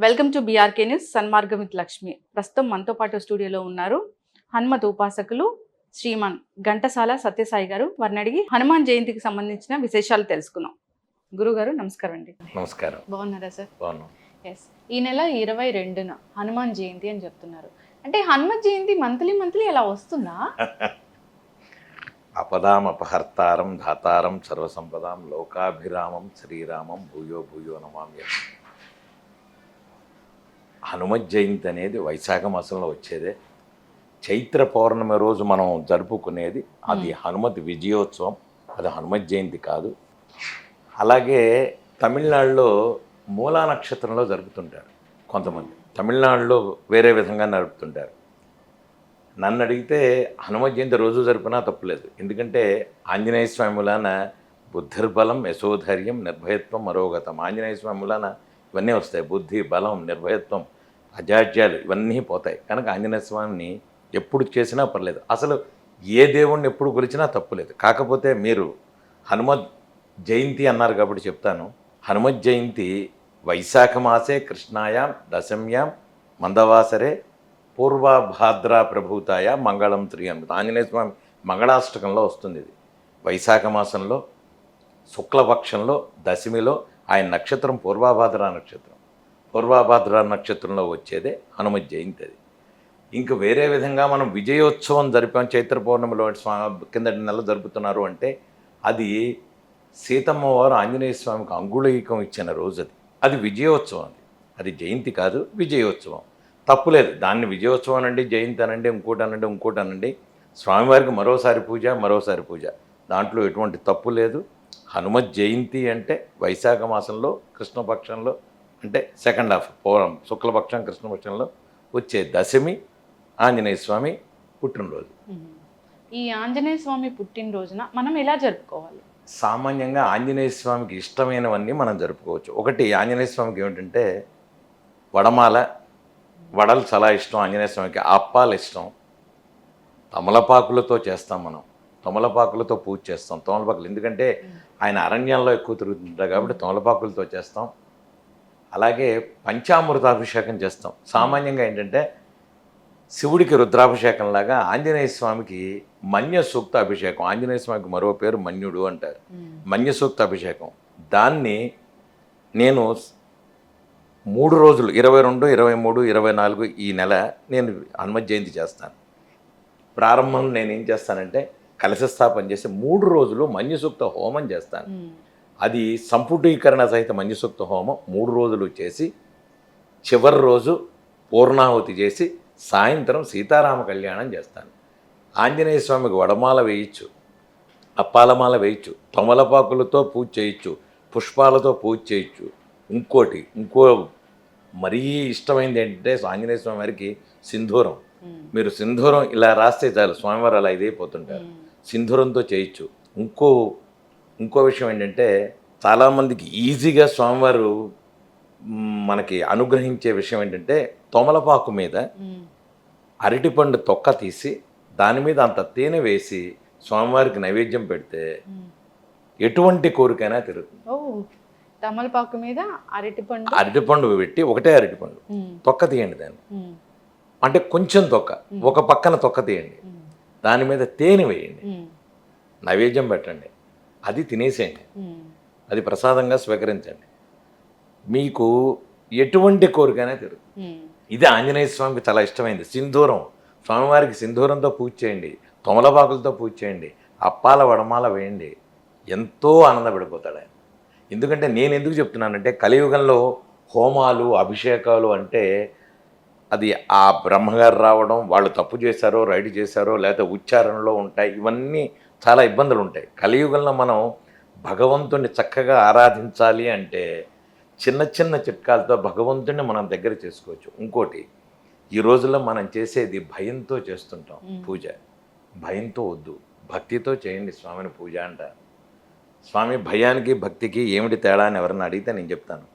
Welcome to BRK news. Sanmargam with Lakshmi. ప్రస్తుతం మనతో పాటు స్టూడియోలో ఉన్నారు హనుమత్ ఉపాసకులు శ్రీమాన్ ఘంటసాల సత్యసాయి గారు. వారిని అడిగి హనుమాన్ జయంతికి సంబంధించిన విశేషాలు తెలుసుకుందాం. గురుగారు నమస్కారం అండి. నమస్కారం. బాగున్నారా సార్? బాగున్నాం. ఎస్, ఈ నెల 22న హనుమాన్ జయంతి అని చెప్తున్నారు. అంటే హనుమత్ జయంతి మంత్లీ ఎలా వస్తుందా? అపదాం అపహర్తారం ధాతారం సర్వసంపదాం లోకాభిరామం శ్రీరామం భూయో భూయో నమామ్య. హనుమత్ జయంతి అనేది వైశాఖ మాసంలో వచ్చేదే. చైత్ర పౌర్ణమి రోజు మనం జరుపుకునేది అది హనుమత్ విజయోత్సవం, అది హనుమత్ జయంతి కాదు. అలాగే తమిళనాడులో మూలా నక్షత్రంలో జరుపుతుంటారు కొంతమంది, తమిళనాడులో వేరే విధంగా జరుపుతుంటారు. నన్ను అడిగితే హనుమత్ జయంతి రోజు జరిపినా తప్పులేదు. ఎందుకంటే ఆంజనేయ స్వామి మూలాన బుద్ధిర్బలం యశోధైర్యం నిర్భయత్వం మరోగతం. ఆంజనేయ స్వామి మూలాన ఇవన్నీ వస్తాయి. బుద్ధి, బలం, నిర్భయత్వం, అజాడ్యాలు ఇవన్నీ పోతాయి. కనుక ఆంజనేయ స్వామిని ఎప్పుడు చేసినా పర్లేదు. అసలు ఏ దేవుణ్ణి ఎప్పుడు కొలిచినా తప్పులేదు. కాకపోతే మీరు హనుమత్ జయంతి అన్నారు కాబట్టి చెప్తాను. హనుమత్ జయంతి వైశాఖ మాసే కృష్ణాయాం దశమ్యాం మందవాసరే పూర్వభాద్రా ప్రభూతాయ మంగళం త్రియం. ఆంజనేయ స్వామి మంగళాష్టకంలో వస్తుంది. ఇది వైశాఖ మాసంలో శుక్లపక్షంలో దశమిలో ఆయన నక్షత్రం పూర్వభాద్రా నక్షత్రం. పూర్వభాద్రా నక్షత్రంలో వచ్చేదే హనుమత్ జయంతి. అది ఇంక వేరే విధంగా మనం విజయోత్సవం జరిపాం. చైత్ర పౌర్ణమిలో కిందటి నెల జరుపుతున్నారు అంటే అది సీతమ్మ వారు ఆంజనేయ స్వామికి అంగుళీకం ఇచ్చిన రోజు. అది విజయోత్సవం. అది జయంతి కాదు, విజయోత్సవం. తప్పులేదు. దాన్ని విజయోత్సవం అనండి, జయంతి అనండి, ఇంకోటి అనండి. స్వామివారికి మరోసారి పూజ, దాంట్లో ఎటువంటి తప్పు లేదు. హనుమత్ జయంతి అంటే వైశాఖ మాసంలో కృష్ణపక్షంలో అంటే సెకండ్ హాఫ్ శుక్లపక్షం కృష్ణపక్షంలో వచ్చే దశమి ఆంజనేయ స్వామి పుట్టినరోజు. ఈ ఆంజనేయ స్వామి పుట్టినరోజున మనం ఎలా జరుపుకోవాలి? సామాన్యంగా ఆంజనేయ స్వామికి ఇష్టమైనవన్నీ మనం జరుపుకోవచ్చు. ఒకటి, ఆంజనేయ స్వామికి ఏమిటంటే వడలు చాలా ఇష్టం ఆంజనేయ స్వామికి. అప్పాలు ఇష్టం. తమలపాకులతో చేస్తాం మనం. తమలపాకులతో పూజ చేస్తాం. తమలపాకులు ఎందుకంటే ఆయన అరణ్యంలో ఎక్కువ తిరుగుతుంటారు కాబట్టి తమలపాకులతో చేస్తాం. అలాగే పంచామృతాభిషేకం చేస్తాం. సామాన్యంగా ఏంటంటే శివుడికి రుద్రాభిషేకంలాగా ఆంజనేయ స్వామికి మన్య సూక్త అభిషేకం. ఆంజనేయ స్వామికి మరో పేరు మన్యుడు అంటారు. మన్య సూక్త అభిషేకం దాన్ని నేను 3 రోజులు 22, 23, 24 ఈ నెల నేను హనుమత్ జయంతి చేస్తాను. ప్రారంభం నేను ఏం చేస్తానంటే కలశస్థాపన చేసి 3 రోజులు మన్యసూక్త హోమం చేస్తాను. అది సంపుటీకరణ సహిత మన్యసూక్త హోమం 3 రోజులు చేసి చివరి రోజు పూర్ణాహుతి చేసి సాయంత్రం సీతారామ కళ్యాణం చేస్తాను. ఆంజనేయ స్వామికి వడమాల వేయచ్చు, అప్పాలమాల వేయచ్చు, తమలపాకులతో పూజ చేయొచ్చు, పుష్పాలతో పూజ చేయొచ్చు. ఇంకో మరీ ఇష్టమైనది ఏంటంటే ఆంజనేయ స్వామి వారికి సింధూరం. మీరు సింధూరం ఇలా రాస్తే చాలు, స్వామివారు అలా ఇదైపోతుంటారు. సింధూరంతో చేయొచ్చు. ఇంకో విషయం ఏంటంటే చాలామందికి ఈజీగా స్వామివారు మనకి అనుగ్రహించే విషయం ఏంటంటే తమలపాకు మీద అరటిపండు తొక్క తీసి దాని మీద అంత తేనె వేసి స్వామివారికి నైవేద్యం పెడితే ఎటువంటి కోరికైనా తిరుగుతుంది. తమలపాకు మీద అరటిపండు పెట్టి ఒకటే అరటిపండు తొక్క తీయండి దాన్ని, అంటే కొంచెం తొక్క, ఒక పక్కన తొక్క తీయండి, దాని మీద తేనె వేయండి, నైవేద్యం పెట్టండి, అది తినేసేయండి, అది ప్రసాదంగా స్వీకరించండి. మీకు ఎటువంటి కోరికైనా తిరుగుతుంది. ఇది ఆంజనేయ స్వామికి చాలా ఇష్టమైంది. సింధూరం, స్వామివారికి సింధూరంతో పూజ చేయండి, తమలపాకులతో పూజ చేయండి, అప్పాల వడమాల వేయండి, ఎంతో ఆనందపడిపోతాడు ఆయన. ఎందుకంటే నేను ఎందుకు చెప్తున్నానంటే కలియుగంలో హోమాలు అభిషేకాలు అంటే అది ఆ బ్రహ్మగారు రావడం, వాళ్ళు తప్పు చేశారో రైట్ చేశారో లేకపోతే ఉచ్చారణలో ఉంటాయి, ఇవన్నీ చాలా ఇబ్బందులు ఉంటాయి. కలియుగంలో మనం భగవంతుడిని చక్కగా ఆరాధించాలి అంటే చిన్న చిన్న చిట్కాలతో భగవంతుడిని మనం దగ్గర చేసుకోవచ్చు. ఇంకోటి, ఈ రోజుల్లో మనం చేసేది భయంతో చేస్తుంటాం పూజ. భయంతో వద్దు, భక్తితో చేయండి స్వామిని పూజ అంట. స్వామి భయానికి భక్తికి ఏమిటి తేడా అని ఎవరన్నా అడిగితే నేను చెప్తాను.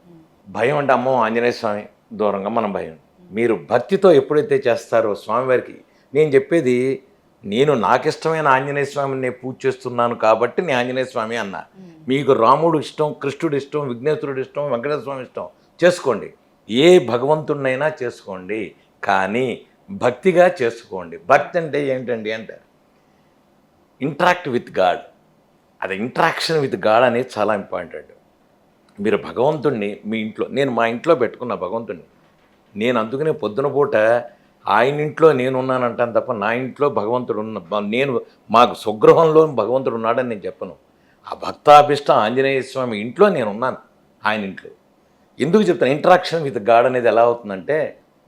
భయం అంటే అమ్మో ఆంజనేయ స్వామి దూరంగా మనం భయం. మీరు భక్తితో ఎప్పుడైతే చేస్తారో స్వామివారికి, నేను చెప్పేది నేను నాకిష్టమైన ఆంజనేయ స్వామిని నేను పూజ చేస్తున్నాను కాబట్టి నేను ఆంజనేయ స్వామి అన్నా. మీకు రాముడు ఇష్టం, కృష్ణుడు ఇష్టం, విఘ్నేశ్వరుడు ఇష్టం, వెంకటేశ్వర స్వామి ఇష్టం చేసుకోండి. ఏ భగవంతుడినైనా చేసుకోండి, కానీ భక్తిగా చేసుకోండి. భక్తి అంటే ఏంటండి అంటే ఇంటరాక్ట్ విత్ గాడ్. అది ఇంటరాక్షన్ విత్ గాడ్ అనేది చాలా ఇంపార్టెంట్. మీరు భగవంతుణ్ణి మీ ఇంట్లో, నేను మా ఇంట్లో పెట్టుకున్న భగవంతుణ్ణి, నేను అందుకనే పొద్దున పూట ఆయన ఇంట్లో నేనున్నానంటాను తప్ప నా ఇంట్లో భగవంతుడు నేను మాకు స్వగృహంలో భగవంతుడు ఉన్నాడని నేను చెప్పను. ఆ భక్తాభిష్ట ఆంజనేయ స్వామి ఇంట్లో నేనున్నాను, ఆయన ఇంట్లో. ఎందుకు చెప్తాను ఇంటరాక్షన్ విత్ గాడ్ అనేది ఎలా అవుతుందంటే,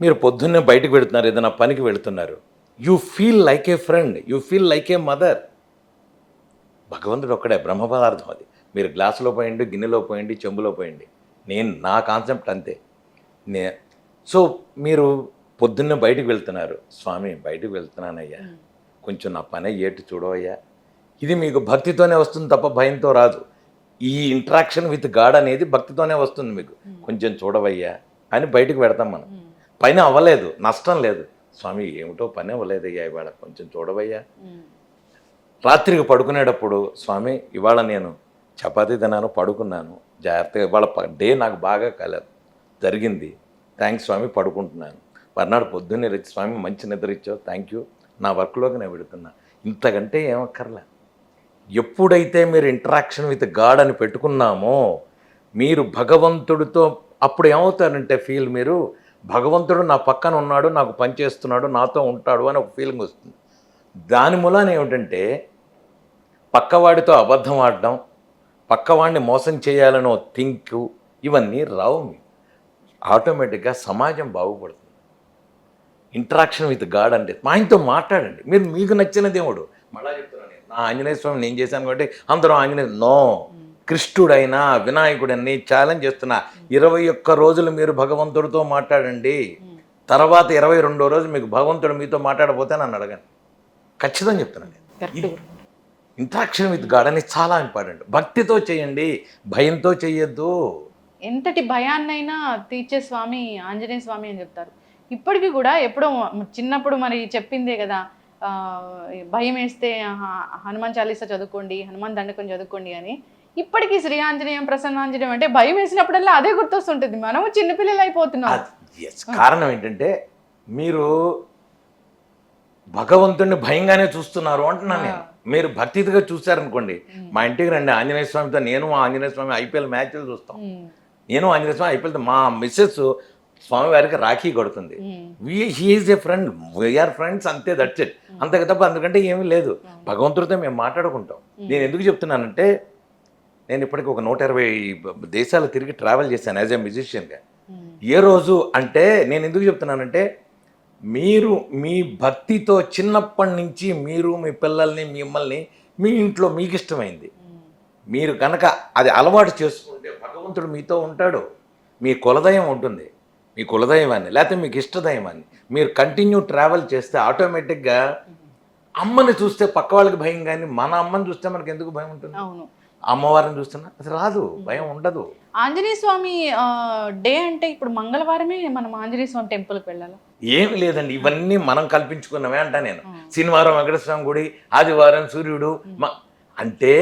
మీరు పొద్దున్నే బయటకు వెళుతున్నారు, ఏదైనా పనికి వెళుతున్నారు, you feel like a friend, you feel like A mother. భగవంతుడు ఒక్కడే, బ్రహ్మ పదార్థం అది. మీరు గ్లాసులో పోయండి, గిన్నెలో పోయండి, చెంబులో పోయండి, నా కాన్సెప్ట్ అంతే. సో మీరు పొద్దున్నే బయటకు వెళ్తున్నారు, స్వామి బయటకు వెళ్తున్నానయ్యా, కొంచెం నా పని ఏటు చూడవయ్యా. ఇది మీకు భక్తితోనే వస్తుంది తప్ప భయంతో రాదు. ఈ ఇంటరాక్షన్ విత్ గాడ్ అనేది భక్తితోనే వస్తుంది. మీకు కొంచెం చూడవయ్యా అని బయటకు పెడతాం మనం. పని అవ్వలేదు, నష్టం లేదు, స్వామి ఏమిటో పని అవ్వలేదయ్యా ఇవాళ, కొంచెం చూడవయ్యా. రాత్రికి పడుకునేటప్పుడు, స్వామి ఇవాళ నేను చపాతీ తిన్నాను, పడుకున్నాను జాగ్రత్తగా, ఇవాళ డే నాకు బాగా జరిగింది, థ్యాంక్స్ స్వామి, పడుకుంటున్నాను. మర్నాడు పొద్దున్నే వచ్చి, స్వామి మంచి నిద్ర ఇచ్చావు, థ్యాంక్ యూ, నా వర్క్లోకి నేను పెడుతున్నా. ఇంతకంటే ఏమక్కర్లే. ఎప్పుడైతే మీరు ఇంటరాక్షన్ విత్ గాడ్ అని పెట్టుకున్నామో, మీరు భగవంతుడితో అప్పుడు ఏమవుతారంటే ఫీల్, మీరు భగవంతుడు నా పక్కన ఉన్నాడు, నాకు పనిచేస్తున్నాడు, నాతో ఉంటాడు అని ఒక ఫీలింగ్ వస్తుంది. దాని మూలాన ఏమిటంటే, పక్కవాడితో అబద్ధం ఆడడం, పక్కవాడిని మోసం చేయాలనో థింక్, ఇవన్నీ రావు. మీకు ఆటోమేటిక్గా సమాజం బాగుపడుతుంది. ఇంటరాక్షన్ విత్ గాడ్ అంటే మా ఆయనతో మాట్లాడండి. మీరు మీకు నచ్చిన దేవుడు, మళ్ళా చెప్తున్నాను, నా ఆంజనేయ స్వామి నేను చేశాను కాబట్టి అందరూ ఆంజనేయ, నో, కృష్ణుడైనా వినాయకుడని ఛాలెంజ్ చేస్తున్నా. 21 రోజులు మీరు భగవంతుడితో మాట్లాడండి, తర్వాత 22వ రోజు మీకు భగవంతుడు మీతో మాట్లాడబోతే నన్ను అడగండి, ఖచ్చితంగా చెప్తున్నాను. ఇంటరాక్షన్ విత్ గాడ్ అనేది చాలా ఇంపార్టెంట్. భక్తితో చేయండి, భయంతో చెయ్యొద్దు. ఎంతటి భయాన్నైనా తీర్చే స్వామి ఆంజనేయ స్వామి అని చెప్తారు. ఇప్పటికీ కూడా ఎప్పుడో చిన్నప్పుడు మరి చెప్పిందే కదా, భయం వేస్తే హనుమాన్ చాలీసా చదువుకోండి, హనుమాన్ దండకం చదువుకోండి అని. ఇప్పటికీ శ్రీ ఆంజనేయం, ప్రసన్నాంజనేయం అంటే భయం వేసినప్పుడల్లా అదే గుర్తొస్తుంటుంది. మనము చిన్నపిల్లలు అయిపోతున్నాం. కారణం ఏంటంటే మీరు భగవంతుడిని భయంగానే చూస్తున్నారు అంటున్నాను నేను. మీరు భక్తిగా చూశారనుకోండి, మా ఇంటికి రండి, ఆంజనేయ స్వామితో, నేను ఆంజనేయ స్వామి ఐపీఎల్ మ్యాచ్లు చూస్తాం, నేను ఆంజనేయ స్వామి ఐపీఎల్, మా మిస్సెస్ స్వామివారికి రాఖీ కొడుతుంది, హీఈస్ ఏ ఫ్రెండ్, వీఆర్ ఫ్రెండ్స్, అంతే, దట్స్ ఇట్. అంతకు తప్ప అందుకంటే ఏమీ లేదు. భగవంతుడితో మేము మాట్లాడుకుంటాం. నేను ఎందుకు చెప్తున్నానంటే, నేను ఇప్పటికి ఒక 120 దేశాలు తిరిగి ట్రావెల్ చేశాను యాజ్ ఏ మ్యూజిషియన్గా. ఏ రోజు అంటే నేను ఎందుకు చెప్తున్నానంటే, మీరు మీ భక్తితో చిన్నప్పటి నుంచి మీరు మీ పిల్లల్ని, మిమ్మల్ని మీ ఇంట్లో మీకు ఇష్టమైంది మీరు కనుక అది అలవాటు చేసుకుంటే భగవంతుడు మీతో ఉంటాడు. మీ కులదయం ఉంటుంది, మీ కులదైవాన్ని లేకపోతే మీకు ఇష్టదైవాన్ని మీరు కంటిన్యూ ట్రావెల్ చేస్తే ఆటోమేటిక్గా అమ్మని చూస్తే పక్క వాళ్ళకి భయం, కానీ మన అమ్మని చూస్తే మనకి ఎందుకు భయం ఉంటుంది? అమ్మవారిని చూస్తున్నా అది రాదు, భయం ఉండదు. ఆంజనేయ స్వామి డే అంటే ఇప్పుడు మంగళవారమే మనం ఆంజనేయ స్వామి టెంపుల్కి వెళ్ళాలి? ఏమి లేదండి, ఇవన్నీ మనం కల్పించుకున్నవే అంటా నేను. శనివారం వెంకటేశ్వర గుడి, ఆదివారం సూర్యుడు, అంటే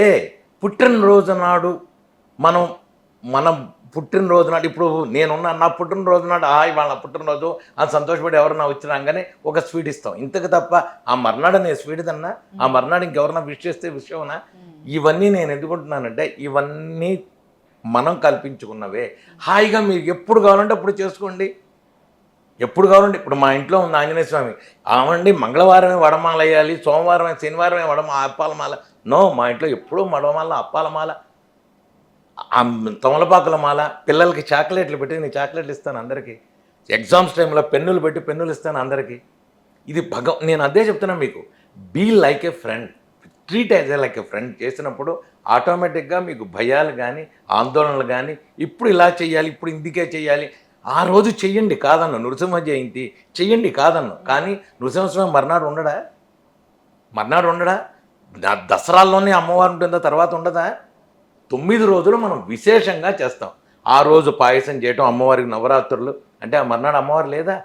పుట్టినరోజు నాడు మనం పుట్టినరోజు నాడు, ఇప్పుడు నేనున్నా నా పుట్టినరోజు నాడు వాళ్ళ పుట్టినరోజు అని సంతోషపడి ఎవరన్నా వచ్చినాగానే ఒక స్వీట్ ఇస్తాం, ఇంతకు తప్ప ఆ మర్నాడు నేను స్వీట్ తిన్నా, ఆ మర్నాడు ఇంకెవరన్నా విష్ చేస్తే విషయమనా? ఇవన్నీ నేను ఎందుకుంటున్నానంటే ఇవన్నీ మనం కల్పించుకున్నవే. హాయిగా మీరు ఎప్పుడు కావాలంటే అప్పుడు చేసుకోండి, ఎప్పుడు కావాలంటే. ఇప్పుడు మా ఇంట్లో ఉంది ఆంజనేయ స్వామి, ఆవండి మంగళవారమే వడమాల వేయాలి, సోమవారమే శనివారమే అప్పాలమాల, నో, మా ఇంట్లో ఎప్పుడూ వడమాల, అప్పాలమాల, తమలపాకుల మాల, పిల్లలకి చాక్లెట్లు పెట్టి నేను చాక్లెట్లు ఇస్తాను అందరికీ, ఎగ్జామ్స్ టైంలో పెన్నులు పెట్టి పెన్నులు ఇస్తాను అందరికీ. ఇది నేను అదే చెప్తున్నాను మీకు, be like a friend, treat as a like a friend చేసినప్పుడు ఆటోమేటిక్గా మీకు భయాలు కానీ ఆందోళనలు కానీ, ఇప్పుడు ఇలా చేయాలి, ఇప్పుడు ఇందుకే చేయాలి, ఆ రోజు చెయ్యండి కాదన్ను, నృసింహ జయంతి చెయ్యండి కాదన్ను, కానీ నృసింహస్వామి మర్నాడు ఉండడా? దసరాల్లోనే అమ్మవారు ఉంటుందా, తర్వాత ఉండదా? 9 రోజులు మనం విశేషంగా చేస్తాం. ఆ రోజు పాయసం చేయటం, అమ్మవారికి నవరాత్రులు అంటే ఆ మర్నాడు అమ్మవారు లేదా?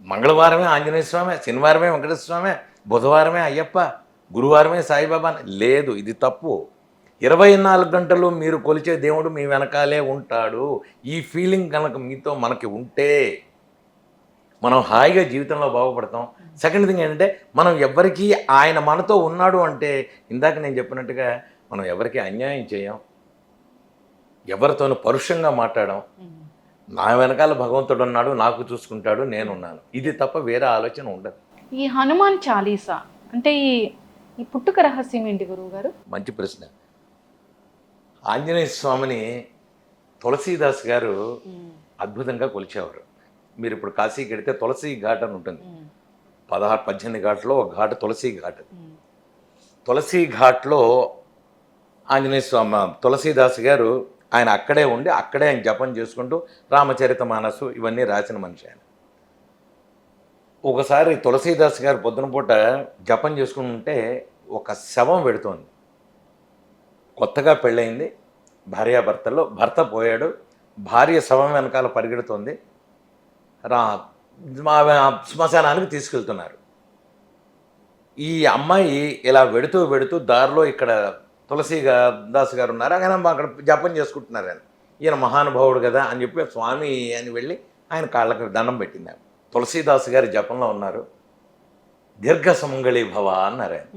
మంగళవారమే ఆంజనేయ స్వామి, శనివారమే వెంకటేశ్వర స్వామి, బుధవారమే అయ్యప్ప, గురువారమే సాయిబాబా లేదు. ఇది తప్పు. 24 గంటలు మీరు కొలిచే దేవుడు మీ వెనకాలే ఉంటాడు. ఈ ఫీలింగ్ కనుక మీతో మనకి ఉంటే మనం హాయిగా జీవితంలో బాగుపడతాం. సెకండ్ థింగ్ ఏంటంటే మనం ఎవరికి ఆయన మనతో ఉన్నాడు అంటే ఇందాక నేను చెప్పినట్టుగా మనం ఎవరికి అన్యాయం చేయం, ఎవరితోనూ పరుషంగా మాట్లాడడం. నా వెనకాల భగవంతుడు ఉన్నాడు, నాకు చూసుకుంటాడు, నేనున్నాను, ఇది తప్ప వేరే ఆలోచన ఉండదు. ఈ హనుమాన్ చాలీసా అంటే ఈ పుట్టుక రహస్యం ఏంటి గురువు గారు? మంచి ప్రశ్న. ఆంజనేయ స్వామిని తులసీదాస్ గారు అద్భుతంగా కొలిచేవారు. మీరు ఇప్పుడు కాశీకి వెడితే తులసి ఘాట్ అని ఉంటుంది. 16-18 ఘాట్లో ఒక ఘాట్ తులసి ఘాట్. తులసి ఘాట్లో ఆంజనేయ స్వామి తులసీదాస్ గారు ఆయన అక్కడే ఉండి అక్కడే ఆయన జపం చేసుకుంటూ రామచరిత మానసు ఇవన్నీ రాసిన మనిషి ఆయన. ఒకసారి తులసీదాస్ గారు పొద్దున పూట జపం చేసుకుంటుంటే ఒక శవం పెడుతోంది. కొత్తగా పెళ్ళయింది, భార్యాభర్తల్లో భర్త పోయాడు, భార్య శవం వెనకాల పరిగెడుతోంది. శ్మశానానికి తీసుకెళ్తున్నారు. ఈ అమ్మాయి ఇలా వెడుతూ వెడుతూ దారిలో ఇక్కడ తులసీదాస్ గారు ఉన్నారు, ఆయన అక్కడ జపం చేసుకుంటున్నారు. ఆయన ఈయన మహానుభావుడు కదా అని చెప్పి స్వామి అని వెళ్ళి ఆయన కాళ్ళకి దండం పెట్టింది. తులసీదాస్ గారి జపంలో ఉన్నారు. దీర్ఘ సుమంగళీ భవ అన్నారు ఆయన.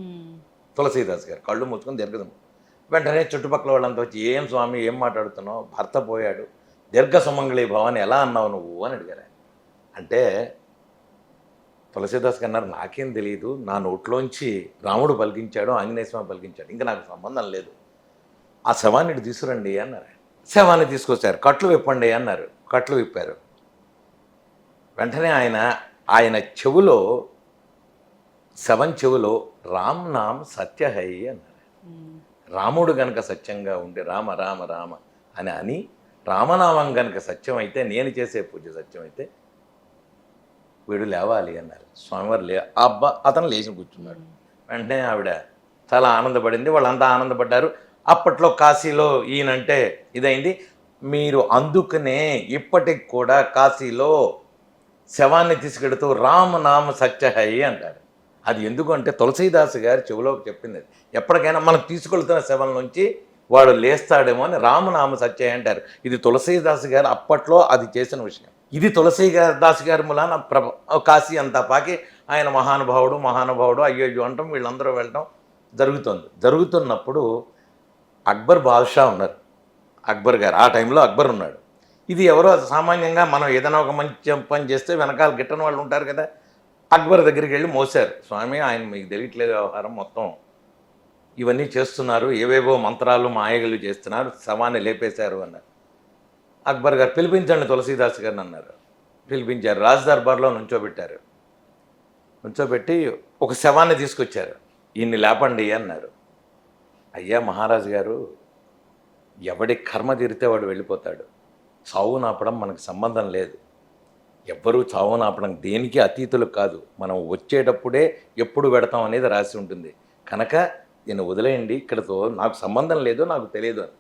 తులసీదాస్ గారు కళ్ళు మూసుకొని దీర్ఘ. వెంటనే చుట్టుపక్కల వాళ్ళంతా వచ్చి ఏం స్వామి ఏం మాట్లాడుతున్నావు, భర్త పోయాడు, దీర్ఘ సుమంగళీ భవ అని ఎలా అన్నావు నువ్వు అని అడిగారు. అంటే తులసీదాస్ గారు అన్నారు, నాకేం తెలియదు, నా నోట్లోంచి రాముడు పలికించాడు, ఆంజనేయ స్వామి పలికించాడు, ఇంకా నాకు సంబంధం లేదు. ఆ శవాన్ని ఇటు తీసుకురండి అన్నారు. శవాన్ని తీసుకొచ్చారు. కట్లు విప్పండి అన్నారు. కట్లు విప్పారు. వెంటనే ఆయన చెవులో, శవం చెవులో రామ్ నామ్ సత్యహై అన్నారు. రాముడు గనక సత్యంగా ఉండి రామ రామ రామ అని రామనామం గనక సత్యం అయితే, నేను చేసే పూజ సత్యం అయితే వీడు లేవాలి అన్నారు. స్వామివారు అతను లేచి కూర్చున్నాడు. వెంటనే ఆవిడ చాలా ఆనందపడింది, వాళ్ళంతా ఆనందపడ్డారు. అప్పట్లో కాశీలో ఈయనంటే ఇదైంది. మీరు అందుకనే ఇప్పటికి కూడా కాశీలో శవాన్ని తీసుకెడుతూ రామనామ సత్యహై అంటారు. అది ఎందుకంటే తులసీదాస్ గారు చెవులోకి చెప్పింది. ఎప్పటికైనా మనం తీసుకెళ్తున్న శవం నుంచి వాడు లేస్తాడేమో అని రామనామ సత్యహై అంటారు. ఇది తులసీదాస్ గారు అప్పట్లో అది చేసిన విషయం. ఇది తులసీదాస్ గారి మూలాన కాశీ అంతా పాకి ఆయన మహానుభావుడు అయ్యో అంటాం, వీళ్ళందరూ వెళ్ళటం జరుగుతున్నప్పుడు అక్బర్ బాద్షా ఉన్నారు. అక్బర్ గారు ఆ టైంలో అక్బర్ ఉన్నాడు. ఇది ఎవరో సామాన్యంగా మనం ఏదైనా ఒక మంచి పని చేస్తే వెనకాల గిట్టని వాళ్ళు ఉంటారు కదా, అక్బర్ దగ్గరికి వెళ్ళి మోసారు. స్వామి ఆయన మీకు తెలియట్లేదు, వ్యవహారం మొత్తం ఇవన్నీ చేస్తున్నారు, ఏవేవో మంత్రాలు మాయగలు చేస్తున్నారు, శవాన్ని లేపేశారు అన్నారు. అక్బర్ గారు పిలిపించండి తులసీదాస్ గారిని అన్నారు. పిలిపించారు. రాజ్ దర్బార్లో నుంచోబెట్టి ఒక శవాన్ని తీసుకొచ్చారు. ఈయన్ని లేపండి అన్నారు. అయ్యా మహారాజు గారు, ఎవడి కర్మ తీరితే వాడు వెళ్ళిపోతాడు, చావు నాపడం మనకు సంబంధం లేదు, ఎవ్వరూ చావు నాపడం దేనికి అతీతులు కాదు, మనం వచ్చేటప్పుడే ఎప్పుడు పెడతాం అనేది రాసి ఉంటుంది, కనుక నేను వదిలేయండి, ఇక్కడతో నాకు సంబంధం లేదు, నాకు తెలియదు అని.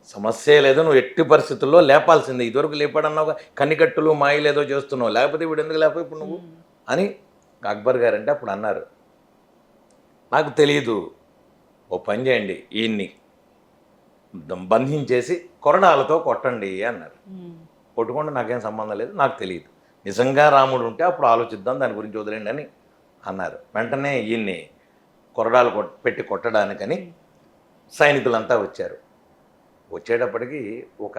సమస్య లేదు, నువ్వు ఎట్టి పరిస్థితుల్లో లేపాల్సిందే, ఇదివరకు లేపాడన్నావు, కన్నికట్టులు మాయలేదో చేస్తున్నావు, లేకపోతే వీడు ఎందుకు లేకపోతే ఇప్పుడు నువ్వు అని అక్బర్ గారు అంటే అప్పుడు అన్నారు, నాకు తెలియదు, ఓ పని చేయండి, ఈయన్ని బంధించేసి కొరడాలతో కొట్టండి అన్నారు. కొట్టుకుంటే నాకేం సంబంధం లేదు, నాకు తెలియదు, నిజంగా రాముడు ఉంటే అప్పుడు ఆలోచిద్దాం, దాని గురించి వదిలేండి అని అన్నారు. వెంటనే ఈయన్ని కొరడాలు పెట్టి కొట్టడానికని సైనికులంతా వచ్చారు. వచ్చేటప్పటికి ఒక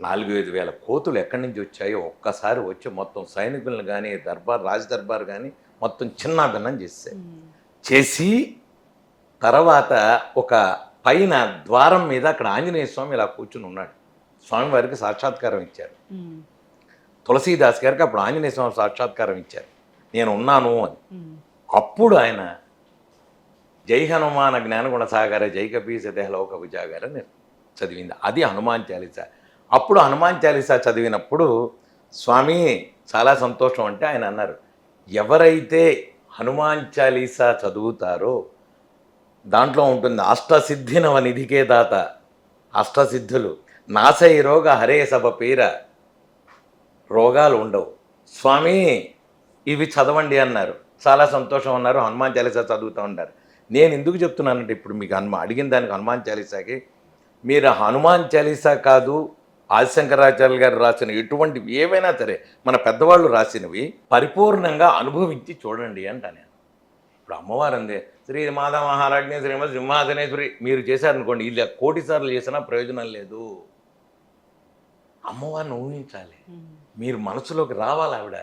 4-5 వేల కోతులు ఎక్కడి నుంచి వచ్చాయో ఒక్కసారి వచ్చి మొత్తం సైనికులను కానీ రాజదర్బార్ కానీ మొత్తం చిన్నాభిన్నం చేసి తర్వాత ఒక పైన ద్వారం మీద అక్కడ ఆంజనేయ స్వామి ఇలా కూర్చుని ఉన్నాడు. స్వామివారికి సాక్షాత్కారం ఇచ్చారు. తులసీదాస్ గారికి అప్పుడు ఆంజనేయ స్వామి సాక్షాత్కారం ఇచ్చారు, నేను ఉన్నాను అని. అప్పుడు ఆయన జై హనుమాన జ్ఞానగుణ సాగర జై కపీస దేహలోక విజాగర చదివింది. అది హనుమాన్ చాలీసా. అప్పుడు హనుమాన్ చాలీసా చదివినప్పుడు స్వామి చాలా సంతోషం అంటే ఆయన అన్నారు, ఎవరైతే హనుమాన్ చాలీసా చదువుతారో దాంట్లో ఉంటుంది అష్టసిద్ధినవ నిధికే దాత, అష్టసిద్ధులు, నాశై రోగ హరే సభ పీర, రోగాలు ఉండవు స్వామి, ఇవి చదవండి అన్నారు. చాలా సంతోషం అన్నారు. హనుమాన్ చాలీసా చదువుతూ ఉంటారు. నేను ఎందుకు చెప్తున్నానంటే ఇప్పుడు మీకు అడిగిన దానికి హనుమాన్ చాలీసాకి మీరు హనుమాన్ చాలీసా కాదు ఆదిశంకరాచార్యులు గారు రాసిన ఎటువంటి ఏవైనా సరే మన పెద్దవాళ్ళు రాసినవి పరిపూర్ణంగా అనుభవించి చూడండి అంట నేను. ఇప్పుడు అమ్మవారు అందే శ్రీ మాతా మహారాజ్ఞి శ్రీమతి సింహాసనేశ్వరి మీరు చేశారనుకోండి, ఇలా 1,000,000 సార్లు చేసినా ప్రయోజనం లేదు. అమ్మవారిని ఊహించాలి, మీరు మనసులోకి రావాలి. ఆవిడ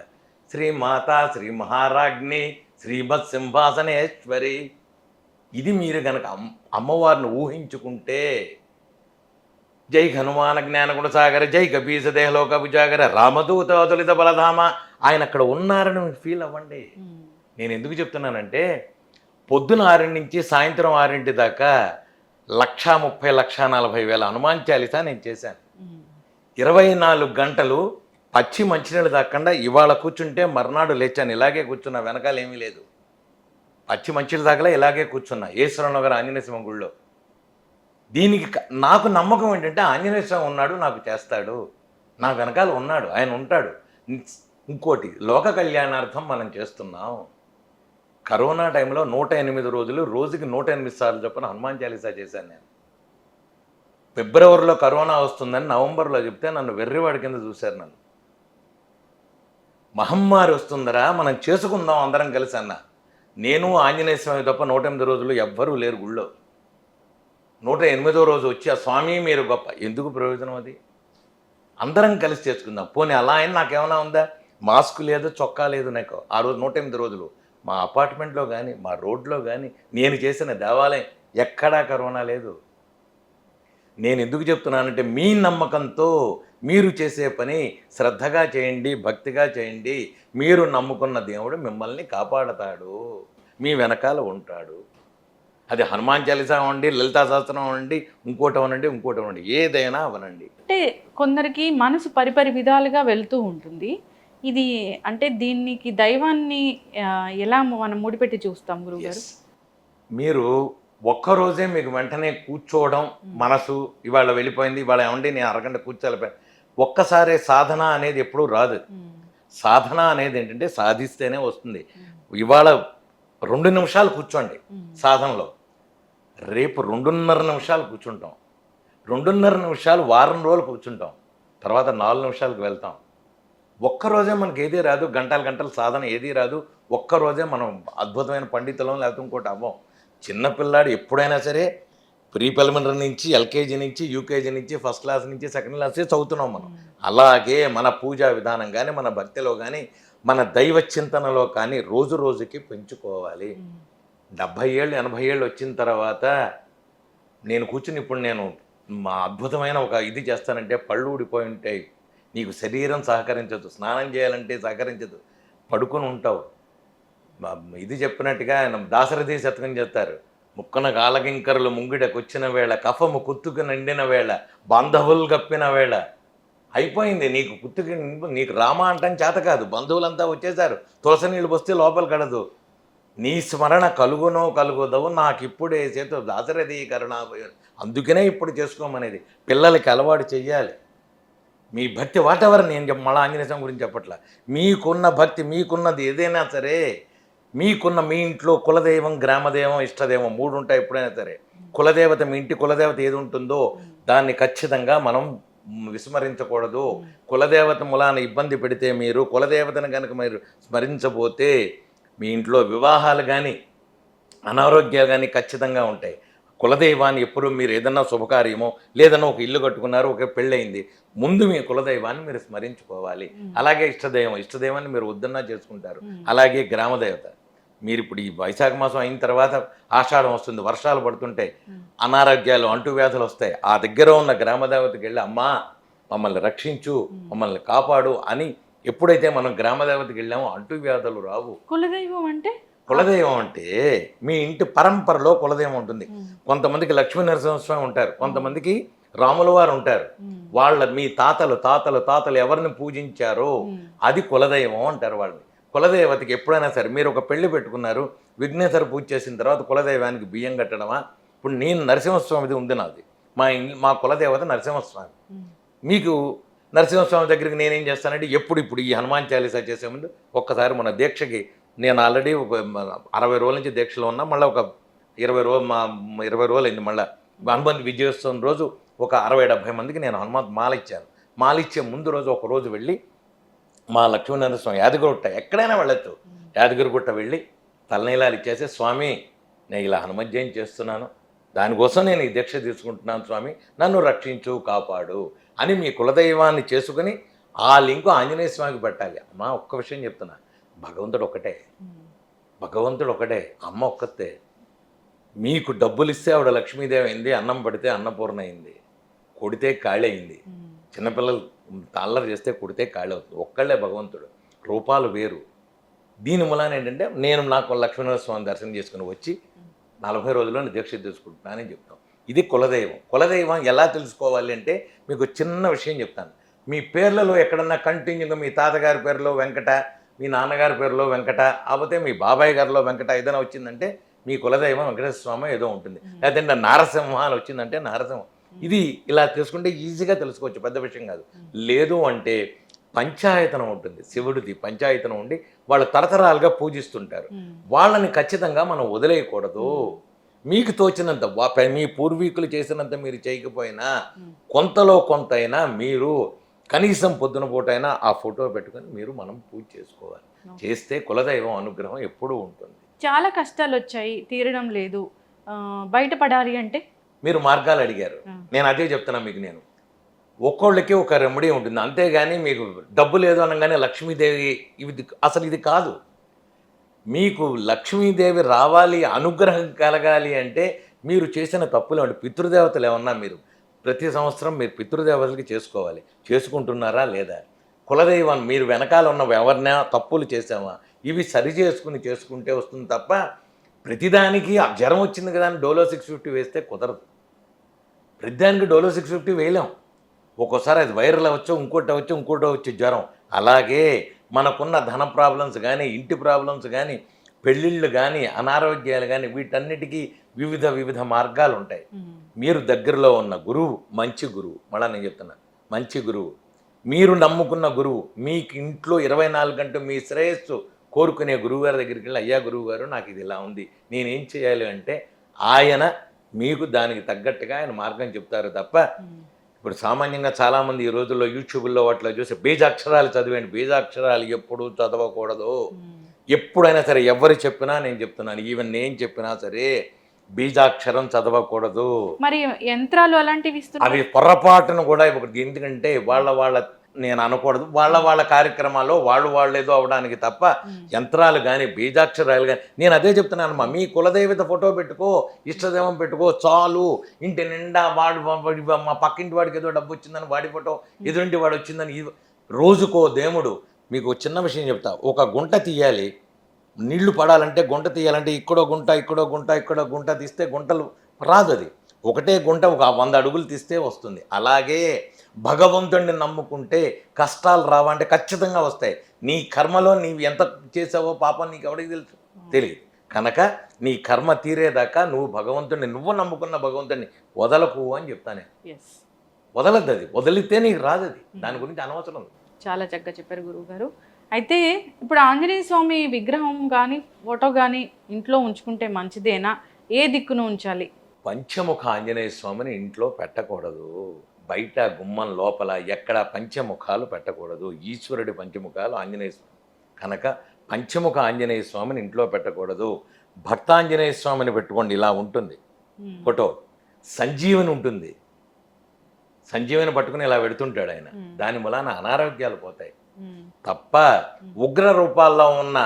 శ్రీ మాతా శ్రీ మహారాజ్ఞి శ్రీమత్ సింహాసనేశ్వరి, ఇది మీరు కనుక అమ్మవారిని ఊహించుకుంటే జై హనుమాన జ్ఞానగుణ సాగర జై కపీస దేహలోక విజాగర రామదూత అతులిత బలధామ, ఆయన అక్కడ ఉన్నారని ఫీల్ అవ్వండి. నేను ఎందుకు చెప్తున్నానంటే పొద్దున 6 నుంచి సాయంత్రం 6 దాకా 1,30,000 1,40,000 హనుమాన్ చాలీసా నేను చేశాను. 24 గంటలు పచ్చి మంచినీళ్ళు తాకుండా ఇవాళ కూర్చుంటే మర్నాడు లేచాను, ఇలాగే కూర్చున్నా, వెనకాల ఏమీ లేదు. పచ్చి మంచినీళ్ళు తాగలే, ఇలాగే కూర్చున్నా ఈశ్వరనగర్ ఆంజనేయ స్వామి గుళ్ళో. దీనికి నాకు నమ్మకం ఏంటంటే ఆంజనేయ స్వామి ఉన్నాడు, నాకు చేస్తాడు, నా వెనకాల ఉన్నాడు, ఆయన ఉంటాడు. ఇంకోటి లోక కళ్యాణార్థం మనం చేస్తున్నాం. కరోనా టైంలో 108 రోజులు రోజుకి 108 సార్లు చొప్పున హనుమాన్ చాలీసా చేశాను నేను. ఫిబ్రవరిలో కరోనా వస్తుందని నవంబర్లో చెప్తే నన్ను వెర్రివాడి కింద చూశారు. నన్ను మహమ్మారి వస్తుందరా మనం చేసుకుందాం అందరం కలిసి అన్న. నేను ఆంజనేయ స్వామి తప్ప 108 రోజులు ఎవ్వరూ లేరు గుళ్ళో. 108వ రోజు వచ్చి ఆ స్వామి మీరు గొప్ప, ఎందుకు ప్రయోజనం అది? అందరం కలిసి చేసుకుందాం. పోనీ అలా అయినా నాకేమైనా ఉందా? మాస్క్ లేదు, చొక్కా లేదు నాకు ఆ రోజు 108 రోజులు. మా అపార్ట్మెంట్లో కానీ మా రోడ్లో కానీ నేను చేసిన దేవాలయం ఎక్కడా కరోనా లేదు. నేను ఎందుకు చెప్తున్నానంటే మీ నమ్మకంతో మీరు చేసే పని శ్రద్ధగా చేయండి, భక్తిగా చేయండి. మీరు నమ్ముకున్న దేవుడు మిమ్మల్ని కాపాడతాడు, మీ వెనకాల ఉంటాడు. అది హనుమాన్ చాలీసా అవ్వండి, లలితా సహస్రం అవ్వండి, ఇంకోటి అవ్వండి, ఏదైనా అవనండి. అంటే కొందరికి మనసు పరిపరి విధాలుగా వెళ్తూ ఉంటుంది. ఇది అంటే దీనికి దైవాన్ని ఎలా మనం ముడిపెట్టి చూస్తాం గురువుగారు? మీరు ఒక్కరోజే మీకు వెంటనే కూర్చోవడం, మనసు ఇవాళ వెళ్ళిపోయింది, ఇవాళ ఏమండి నేను అరగంట కూర్చోలేకపోయాను, ఒక్కసారే సాధన అనేది ఎప్పుడూ రాదు. సాధన అనేది ఏంటంటే సాధిస్తేనే వస్తుంది. ఇవాళ 2 నిమిషాలు కూర్చోండి సాధనలో, రేపు 2.5 నిమిషాలు కూర్చుంటాం, 2.5 నిమిషాలు వారం రోజులు కూర్చుంటాం, తర్వాత 4 నిమిషాలకు వెళ్తాం. ఒక్కరోజే మనకి ఏదీ రాదు, గంటల సాధన ఏదీ రాదు. ఒక్కరోజే మనం అద్భుతమైన పండితులం లేకపోతే ఇంకోటి అవ్వం. చిన్నపిల్లాడు ఎప్పుడైనా సరే ప్రీ ప్రిలిమినరీ నుంచి ఎల్కేజీ నుంచి యూకేజీ నుంచి ఫస్ట్ క్లాస్ నుంచి సెకండ్ క్లాసే చదువుతున్నాం మనం. అలాగే మన పూజా విధానం కానీ మన భక్తిలో కానీ మన దైవ చింతనలో కానీ రోజు రోజుకి పెంచుకోవాలి. 70 ఏళ్ళు 80 ఏళ్ళు వచ్చిన తర్వాత నేను కూర్చుని ఇప్పుడు నేను మా అద్భుతమైన ఒక ఇది చేస్తానంటే పళ్ళు ఊడిపోయి ఉంటాయి, నీకు శరీరం సహకరించదు, స్నానం చేయాలంటే సహకరించదు, పడుకొని ఉంటావు. ఇది చెప్పినట్టుగా దాశరథి శతకం చెప్తారు, ముక్కన కాలకింకరులు ముంగిడకొచ్చిన వేళ, కఫము కుత్తుకు నిండిన వేళ, బాంధవులు గప్పిన వేళ. అయిపోయింది నీకు కుత్తుకి, నీకు రామ అంటాం చేత కాదు, బంధువులంతా వచ్చేసారు, తులసి నీళ్ళు వస్తే లోపల కడదు, నీ స్మరణ కలుగునో కలుగుదవు నాకు ఇప్పుడే చేతో దాశరథి కరుణాభయం. అందుకనే ఇప్పుడు చేసుకోమనేది. పిల్లలకి అలవాటు చెయ్యాలి. మీ భక్తి వాటెవర్, నేను మళ్ళీ ఆంజనేయ స్వామి గురించి చెప్పట్లా, మీకున్న భక్తి మీకున్నది ఏదైనా సరే, మీకున్న మీ ఇంట్లో కులదైవం గ్రామదైవం ఇష్టదైవం 3 ఉంటాయి ఎప్పుడైనా సరే. కులదేవత, మీ ఇంటి కులదేవత ఏది ఉంటుందో దాన్ని ఖచ్చితంగా మనం విస్మరించకూడదు. కులదేవత మూలాన ఇబ్బంది పెడితే మీరు కులదేవతను కనుక మీరు స్మరించబోతే మీ ఇంట్లో వివాహాలు కానీ అనారోగ్యాలు కానీ ఖచ్చితంగా ఉంటాయి. కులదైవాన్ని ఎప్పుడు మీరు ఏదన్నా శుభకార్యమో లేదన్నా ఒక ఇల్లు కట్టుకున్నారు, ఒక పెళ్ళయింది, ముందు మీ కులదైవాన్ని మీరు స్మరించుకోవాలి. అలాగే ఇష్టదైవాన్ని మీరు వద్దన్నా చేసుకుంటారు. అలాగే గ్రామదేవత, మీరు ఇప్పుడు ఈ వైశాఖ మాసం అయిన తర్వాత ఆషాఢం వస్తుంది, వర్షాలు పడుతుంటాయి, అనారోగ్యాలు అంటువ్యాధులు వస్తాయి. ఆ దగ్గర ఉన్న గ్రామదేవతకి వెళ్ళి అమ్మా మమ్మల్ని రక్షించు, మమ్మల్ని కాపాడు అని ఎప్పుడైతే మనం గ్రామదేవతకి వెళ్ళామో అంటువ్యాధులు రావు. కులదైవం అంటే మీ ఇంటి పరంపరలో కులదైవం ఉంటుంది. కొంతమందికి లక్ష్మీ నరసింహస్వామి ఉంటారు, కొంతమందికి రాముల వారు ఉంటారు. మీ తాతలు ఎవరిని పూజించారో అది కులదైవం అంటారు వాళ్ళని. కులదేవతకి ఎప్పుడైనా సరే మీరు ఒక పెళ్లి పెట్టుకున్నారు, విఘ్నేశ్వర పూజ చేసిన తర్వాత కులదైవానికి బియ్యం కట్టడమా? ఇప్పుడు నేను నరసింహస్వామిది ఉంది నాది, మా కులదేవత నరసింహస్వామి. మీకు నరసింహస్వామి దగ్గరికి నేనేం చేస్తానంటే ఇప్పుడు ఈ హనుమాన్ చాలీసా చేసే ముందు ఒక్కసారి మన దీక్షకి, నేను ఆల్రెడీ ఒక 60 రోజుల నుంచి దీక్షలో ఉన్నా, మళ్ళీ ఒక 20 రోజులు అయింది మళ్ళీ హనుమంత్ విజయోత్సవం రోజు ఒక 60-70 మందికి నేను హనుమంత్ మాల ఇచ్చాను. మాల ఇచ్చే ముందు రోజు ఒక రోజు వెళ్ళి మా లక్ష్మీనారాయణ స్వామి యాదగిరిగుట్ట ఎక్కడైనా వెళ్ళొచ్చు, యాదగిరిగుట్ట వెళ్ళి తలనీలాలు ఇచ్చేసి, స్వామి నేను ఇలా హనుమత్ జయంతి చేస్తున్నాను, దానికోసం నేను ఈ దీక్ష తీసుకుంటున్నాను స్వామి, నన్ను రక్షించు కాపాడు అని మీ కులదైవాన్ని చేసుకుని ఆ లింకు ఆంజనేయ స్వామికి పెట్టాలి. అమ్మా ఒక్క విషయం చెప్తున్నా, భగవంతుడు ఒకటే, అమ్మ ఒక్కతే. మీకు డబ్బులు ఇస్తే ఆవిడ లక్ష్మీదేవి అయింది, అన్నం పడితే అన్నపూర్ణ అయింది, కొడితే కాళీ అయింది. చిన్నపిల్లలు అల్లరి చేస్తే కొడితే కాళీ అవుతుంది. ఒక్కళ్ళే భగవంతుడు, రూపాలు వేరు. దీని మూలాన ఏంటంటే నేను నాకు లక్ష్మీనరసింహ స్వామి దర్శనం చేసుకుని వచ్చి 40 రోజుల్లో దీక్ష తీసుకుంటున్నానని చెప్తాం. ఇది కులదైవం. కులదైవం ఎలా తెలుసుకోవాలి అంటే మీకు చిన్న విషయం చెప్తాను. మీ పేర్లలో ఎక్కడన్నా కంటిన్యూగా మీ తాతగారి పేరులో వెంకట, మీ నాన్నగారి పేరులో వెంకట, కాకపోతే మీ బాబాయ్ గారిలో వెంకట ఏదైనా వచ్చిందంటే మీ కులదైవం వెంకటేశ్వర స్వామి ఏదో ఉంటుంది. లేదంటే నారసింహ అని వచ్చిందంటే నారసింహం. ఇది ఇలా తెలుసుకుంటే ఈజీగా తెలుసుకోవచ్చు, పెద్ద విషయం కాదు. లేదు అంటే పంచాయతనం ఉంటుంది, శివుడిది పంచాయతనం ఉండి వాళ్ళు తరతరాలుగా పూజిస్తుంటారు. వాళ్ళని ఖచ్చితంగా మనం వదిలేయకూడదు. మీకు తోచినంత మీ పూర్వీకులు చేసినంత మీరు చేయకపోయినా కొంతలో కొంత అయినా మీరు కనీసం పొద్దున పూటైనా ఆ ఫోటో పెట్టుకొని మనం పూజ చేసుకోవాలి. చేస్తే కులదైవం అనుగ్రహం ఎప్పుడూ ఉంటుంది. చాలా కష్టాలు వచ్చాయి, తీరడం లేదు, బయటపడాలి అంటే మీరు మార్గాలు అడిగారు, నేను అదే చెప్తున్నా మీకు. నేను ఒక్కోళ్ళకి ఒక రెమెడీ ఉంటుంది, అంతేగాని మీకు డబ్బు లేదు అనగానే లక్ష్మీదేవి అసలు ఇది కాదు. మీకు లక్ష్మీదేవి రావాలి, అనుగ్రహం కలగాలి అంటే మీరు చేసిన తప్పులు అంటే పితృదేవతలు ఏమన్నా మీరు ప్రతి సంవత్సరం మీరు పితృదేవతలకి చేసుకోవాలి. చేసుకుంటున్నారా లేదా? కులదైవాన్ని మీరు వెనకాల ఉన్న ఎవరినా తప్పులు చేసామా ఇవి సరి చేసుకుంటే వస్తుంది తప్ప ప్రతిదానికి జ్వరం వచ్చింది కదా అని డోలో 650 వేస్తే కుదరదు. ప్రతిదానికి డోలో 650 వేయలేం. ఒక్కోసారి అది వైరల్ అవ్వచ్చు, ఇంకోటి అవ్వచ్చు జ్వరం. అలాగే మనకున్న ధన ప్రాబ్లమ్స్ కానీ, ఇంటి ప్రాబ్లమ్స్ కానీ, పెళ్ళిళ్ళు కానీ, అనారోగ్యాలు కానీ, వీటన్నిటికీ వివిధ మార్గాలు ఉంటాయి. మీరు దగ్గరలో ఉన్న గురువు మంచి గురువు, మళ్ళీ నేను చెప్తున్నా మంచి గురువు, మీరు నమ్ముకున్న గురువు, మీకు ఇంట్లో 24 గంటలు మీ శ్రేయస్సు కోరుకునే గురువు గారి దగ్గరికి వెళ్ళి, అయ్యా గురువు గారు నాకు ఇది ఇలా ఉంది, నేనేం చేయాలి అంటే ఆయన మీకు దానికి తగ్గట్టుగా ఆయన మార్గం చెప్తారు తప్ప ఇప్పుడు సామాన్యంగా చాలామంది ఈ రోజుల్లో యూట్యూబ్లో వాటిలో చూసి బీజాక్షరాలు చదివేయండి. బీజాక్షరాలు ఎప్పుడు చదవకూడదు. ఎప్పుడైనా సరే ఎవరు చెప్పినా నేను చెప్తున్నాను, ఈవెన్ నేను చెప్పినా సరే బీజాక్షరం చదవకూడదు. మరి యంత్రాలు అలాంటివి అవి పొరపాటును కూడా ఇవ్వకూడదు. ఎందుకంటే వాళ్ళ నేను అనకూడదు, వాళ్ళ కార్యక్రమాల్లో వాళ్ళు ఏదో అవడానికి తప్ప యంత్రాలు కానీ బీజాక్షరాలు కానీ నేను అదే చెప్తున్నాను. మీ కులదేవత ఫోటో పెట్టుకో, ఇష్టదేవం పెట్టుకో చాలు. ఇంటి నిండా మా పక్కింటి వాడికి ఏదో డబ్బు వచ్చిందని వాడి ఫోటో, ఎదురింటి వాడు వచ్చిందని రోజుకో దేవుడు. మీకు చిన్న విషయం చెప్తా, ఒక గుంట తీయాలి, నీళ్లు పడాలంటే గుంట తీయాలంటే ఇక్కడో గుంట తీస్తే గుంటలు రాదు. అది ఒకటే గుంట ఒక 100 అడుగులు తీస్తే వస్తుంది. అలాగే భగవంతుడిని నమ్ముకుంటే కష్టాలు రావంటే ఖచ్చితంగా వస్తాయి. నీ కర్మలో నీవు ఎంత చేసావో పాపం నీకు ఎవరికి తెలుసు? తెలియదు. కనుక నీ కర్మ తీరేదాకా నువ్వు నమ్ముకున్న భగవంతుడిని వదలకు అని చెప్తానే. వదలద్దు, అది వదిలితే నీకు రాదు. అది దాని గురించి అనవసరం. చాలా చక్కగా చెప్పారు గురువు గారు. అయితే ఇప్పుడు ఆంజనేయ స్వామి విగ్రహం కానీ ఫోటో కానీ ఇంట్లో ఉంచుకుంటే మంచిదేనా? ఏ దిక్కును ఉంచాలి? పంచముఖ ఆంజనేయ స్వామిని ఇంట్లో పెట్టకూడదు. బయట గుమ్మం లోపల ఎక్కడ పంచముఖాలు పెట్టకూడదు. ఈశ్వరుడి పంచముఖాలు ఆంజనేయ స్వామి కనుక పంచముఖ ఆంజనేయ స్వామిని ఇంట్లో పెట్టకూడదు. భక్తాంజనేయ స్వామిని పెట్టుకోండి, ఇలా ఉంటుంది ఫోటో. సంజీవని ఉంటుంది, సంజీవని పట్టుకుని ఇలా పెడుతుంటాడు ఆయన. దాని మూలాన అనారోగ్యాలు పోతాయి తప్ప ఉగ్ర రూపాల్లో ఉన్న